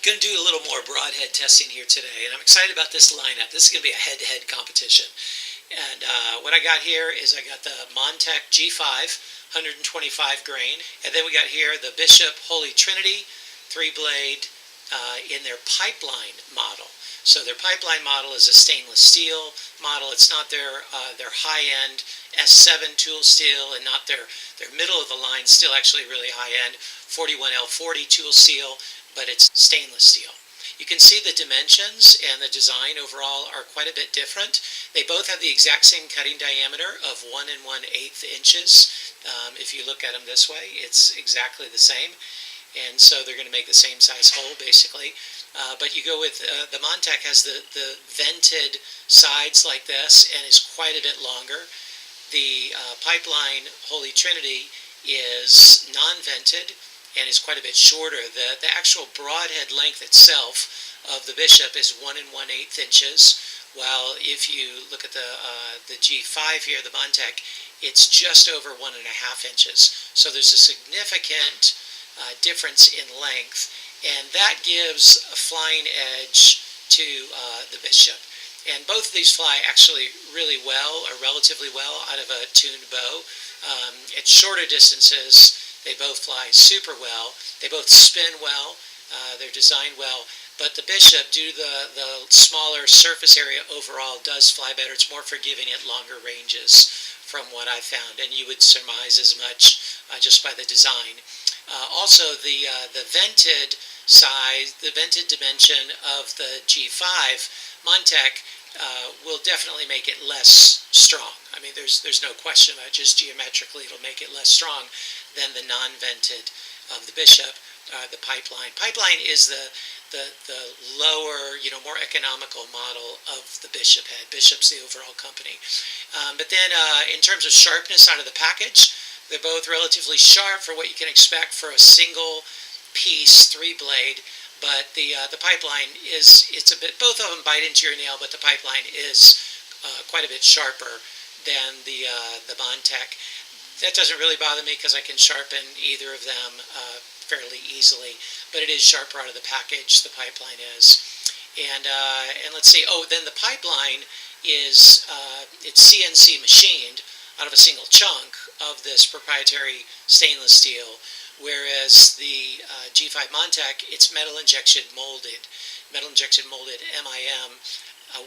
Going to do a little more broadhead testing here today, and I'm excited about this lineup. This is going to be a head-to-head competition. And what I got here is I got the Montec G5, 125 grain, and then we got here the Bishop Holy Trinity 3-blade in their pipeline model. So their pipeline model is a stainless steel model. It's not their high-end S7 tool steel, and not their middle of the line, still actually really high-end 41L40 tool steel, but it's stainless steel. You can see the dimensions and the design overall are quite a bit different. They both have the exact same cutting diameter of 1 1/8 inches. If you look at them this way, it's exactly the same. And so they're going to make the same size hole, basically. But you go with, the Montec has the vented sides like this and is quite a bit longer. The Pipeline Holy Trinity is non-vented and is quite a bit shorter. The actual broadhead length itself of the Bishop is 1 1/8 inches, while if you look at the G5 here, the Montec, it's just over 1 1/2 inches. So there's a significant difference in length, and that gives a flying edge to the Bishop. And both of these fly actually really well, or relatively well, out of a tuned bow. At shorter distances, they both fly super well. They both spin well. They're designed well. But the Bishop, due to the smaller surface area overall, does fly better. It's more forgiving at longer ranges from what I found, and you would surmise as much just by the design. Also, the vented size, the vented dimension of the G5 Montec will definitely make it less strong. I mean, there's no question about it. Just geometrically, it'll make it less strong than the non-vented of the Bishop, the Pipeline. Pipeline is the lower, more economical model of the Bishop head. Bishop's the overall company. But then in terms of sharpness out of the package, they're both relatively sharp for what you can expect for a single piece 3-blade. But the Pipeline it's a bit, both of them bite into your nail, but the Pipeline is quite a bit sharper than the Montec. That doesn't really bother me because I can sharpen either of them fairly easily, but it is sharper out of the package, the Pipeline is. And let's see, then the Pipeline is it's CNC machined out of a single chunk of this proprietary stainless steel, whereas the G5 Montec, it's metal injection molded MIM,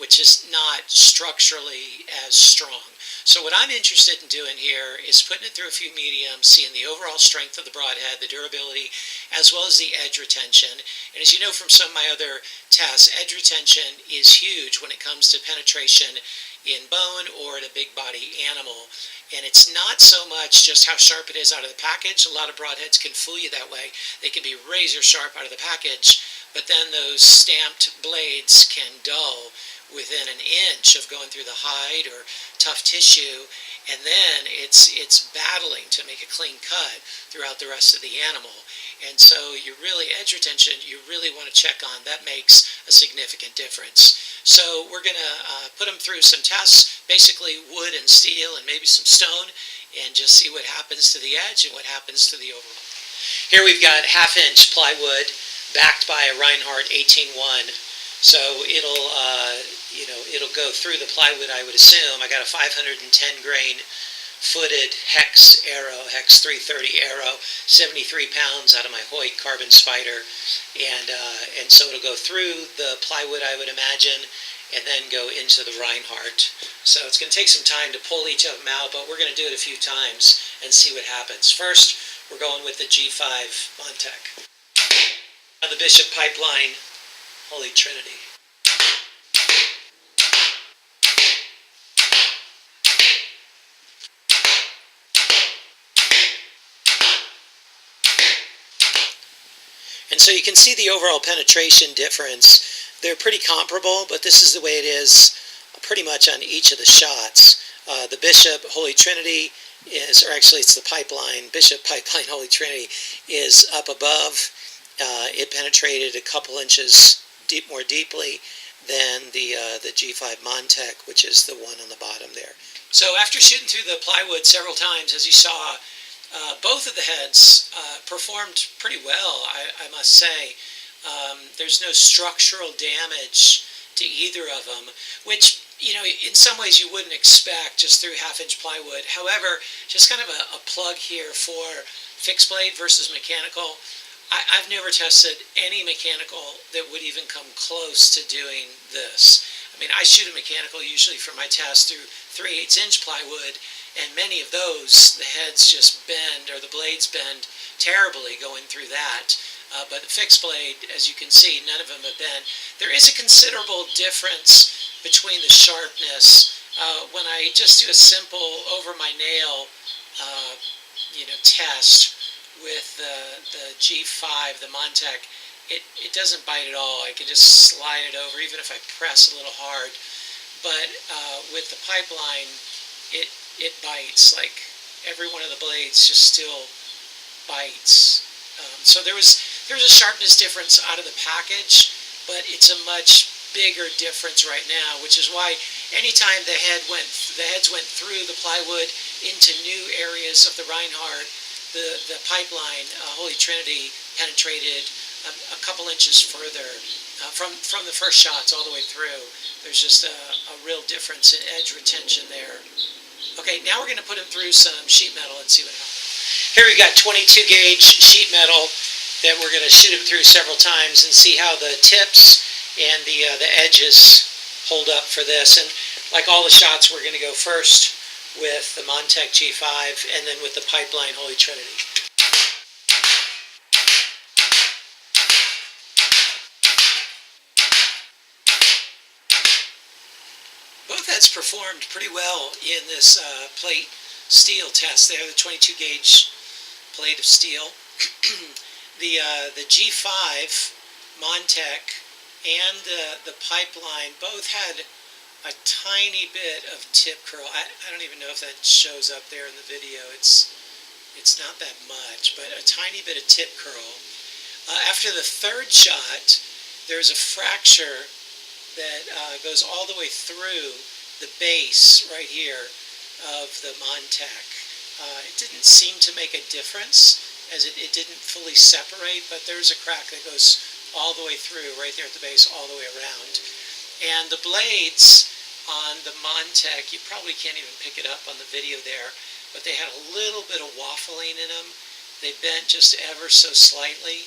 which is not structurally as strong. So what I'm interested in doing here is putting it through a few mediums, seeing the overall strength of the broadhead, the durability, as well as the edge retention. And as you know from some of my other tests, edge retention is huge when it comes to penetration in bone or in a big body animal. And it's not so much just how sharp it is out of the package. A lot of broadheads can fool you that way. They can be razor sharp out of the package, but then those stamped blades can dull within an inch of going through the hide or tough tissue, and then it's battling to make a clean cut throughout the rest of the animal. And so you really, edge retention, you really want to check on. That makes a significant difference. So we're going to put them through some tests, basically wood and steel and maybe some stone, and just see what happens to the edge and what happens to the overall. Here we've got 1/2-inch plywood backed by a Reinhardt 18-1. So it'll go through the plywood, I would assume. I got a 510 grain footed hex 330 arrow, 73 pounds out of my Hoyt Carbon Spider, and so it'll go through the plywood, I would imagine, and then go into the Reinhardt. So it's going to take some time to pull each of them out, but we're going to do it a few times and see what happens. First, we're going with the G5 Montec. Now the Bishop Pipeline Holy Trinity. And so you can see the overall penetration difference. They're pretty comparable, but this is the way it is pretty much on each of the shots. The Bishop Holy Trinity is, or actually it's the Pipeline, Bishop Pipeline Holy Trinity is up above. It penetrated a couple inches more deeply than the G5 Montec, which is the one on the bottom there. So after shooting through the plywood several times, as you saw, both of the heads performed pretty well, I must say. There's no structural damage to either of them, which, in some ways you wouldn't expect just through half-inch plywood. However, just kind of a plug here for fixed blade versus mechanical. I've never tested any mechanical that would even come close to doing this. I mean, I shoot a mechanical usually for my test through 3/8" plywood, and many of those, the heads just bend, or the blades bend terribly going through that. But the fixed blade, as you can see, none of them have been. There is a considerable difference between the sharpness. When I just do a simple over my nail, test with the G5, the Montec, it doesn't bite at all. I can just slide it over, even if I press a little hard. But with the pipeline, it bites. Like every one of the blades just still bites. So there was a sharpness difference out of the package, but it's a much bigger difference right now, which is why anytime the heads went through the plywood into new areas of the Reinhardt, the pipeline, Holy Trinity, penetrated a couple inches further from the first shots all the way through. There's just a real difference in edge retention there. Okay, now we're going to put them through some sheet metal and see what happens. Here we got 22 gauge sheet metal that we're going to shoot them through several times and see how the tips and the edges hold up for this. And like all the shots, we're going to go first with the Montec G5 and then with the pipeline Holy Trinity. Both heads performed pretty well in this plate steel test there, the 22 gauge plate of steel. The G5 Montec and the pipeline both had a tiny bit of tip curl. I don't even know if that shows up there in the video. It's not that much, but a tiny bit of tip curl. After the third shot, there's a fracture that goes all the way through the base right here of the Montec. It didn't seem to make a difference, as it didn't fully separate, but there's a crack that goes all the way through, right there at the base, all the way around. And the blades on the Montec, you probably can't even pick it up on the video there, but they had a little bit of waffling in them. They bent just ever so slightly,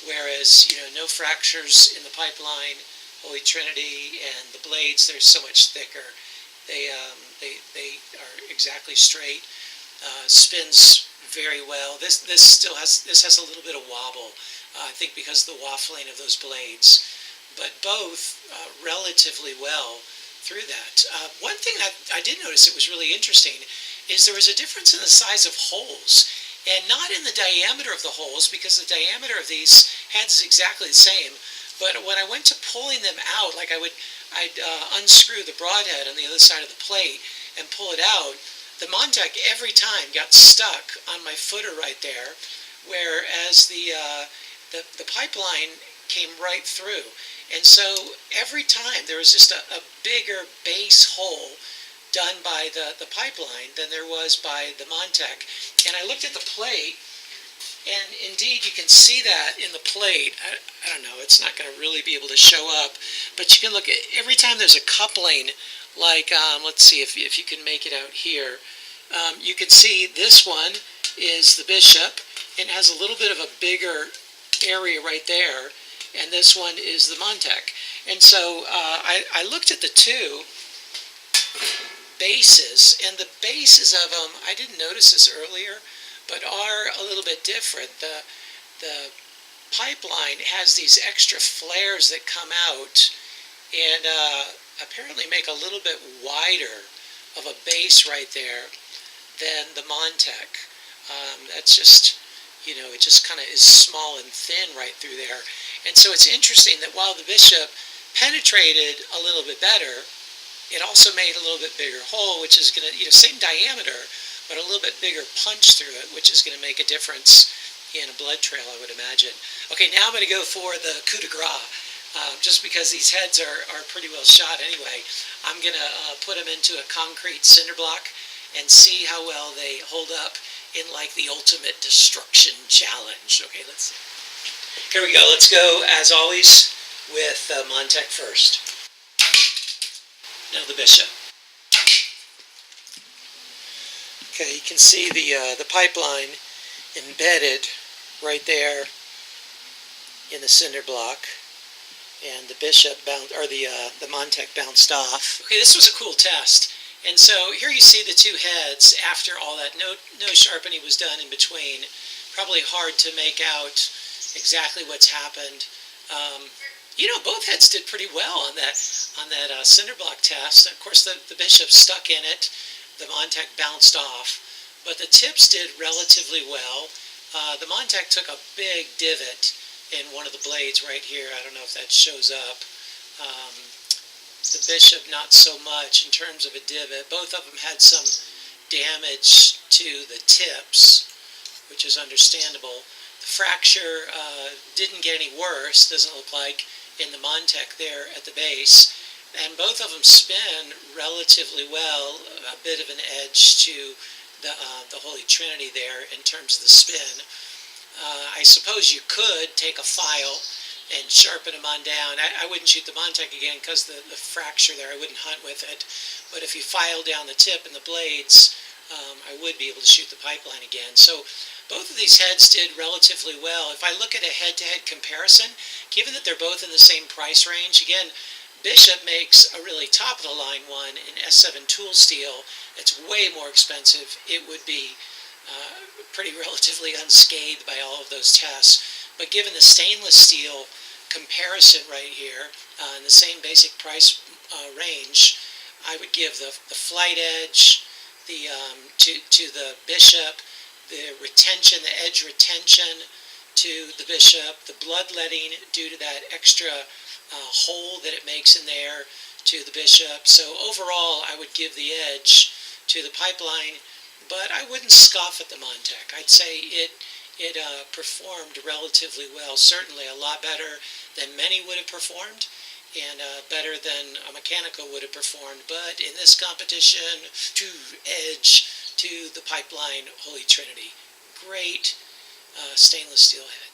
whereas, no fractures in the pipeline, Holy Trinity, and the blades, they're so much thicker. They are exactly straight. Spins very well. This has a little bit of wobble, I think because of the waffling of those blades, but both relatively well through that. One thing I did notice that was really interesting is there was a difference in the size of holes, and not in the diameter of the holes, because the diameter of these heads is exactly the same. But when I went to pulling them out, like I'd unscrew the broadhead on the other side of the plate and pull it out, the Montec every time got stuck on my footer right there, whereas the pipeline came right through. And so every time there was just a bigger base hole done by the pipeline than there was by the Montec. And I looked at the plate, and indeed you can see that in the plate. I don't know, it's not going to really be able to show up, but you can look at every time there's a coupling, like, let's see if you can make it out here. You can see this one is the Bishop, and has a little bit of a bigger area right there, and this one is the Montec. And so I looked at the two bases, and the bases of them, I didn't notice this earlier, but are a little bit different. The pipeline has these extra flares that come out and apparently make a little bit wider of a base right there than the Montec. That's just, it just kind of is small and thin right through there. And so it's interesting that while the Bishop penetrated a little bit better, it also made a little bit bigger hole, which is going to, same diameter, but a little bit bigger punch through it, which is going to make a difference in a blood trail, I would imagine. Okay, now I'm going to go for the coup de grace. Just because these heads are pretty well shot anyway, I'm going to put them into a concrete cinder block and see how well they hold up in like the ultimate destruction challenge. Okay, let's see. Here we go. Let's go, as always, with Montec first. Now the bishop. Okay, you can see the pipeline embedded right there in the cinder block, and the bishop the Montec bounced off. Okay, this was a cool test. And so here you see the two heads after all that. No sharpening was done in between. Probably hard to make out exactly what's happened. Both heads did pretty well on that cinder block test. Of course, the bishop stuck in it. The Montec bounced off, but the tips did relatively well. The Montec took a big divot in one of the blades right here. I don't know if that shows up. The bishop not so much in terms of a divot. Both of them had some damage to the tips, which is understandable. The fracture didn't get any worse, doesn't look like, in the Montec there at the base. And both of them spin relatively well, a bit of an edge to the Holy Trinity there in terms of the spin. I suppose you could take a file and sharpen them on down. I wouldn't shoot the Montec again because the fracture there, I wouldn't hunt with it. But if you file down the tip and the blades, I would be able to shoot the pipeline again. So both of these heads did relatively well. If I look at a head-to-head comparison, given that they're both in the same price range, again, Bishop makes a really top-of-the-line one in S7 tool steel. It's way more expensive. It would be pretty relatively unscathed by all of those tests. But given the stainless steel comparison right here, in the same basic price range, I would give the flight edge to the Bishop, the retention, the edge retention to the Bishop, the bloodletting due to that extra hole that it makes in there to the Bishop. So overall, I would give the edge to the pipeline, but I wouldn't scoff at the Montec. I'd say it performed relatively well, certainly a lot better than many would have performed, and better than a mechanical would have performed. But in this competition, to edge to the pipeline Holy Trinity. Great stainless steel head.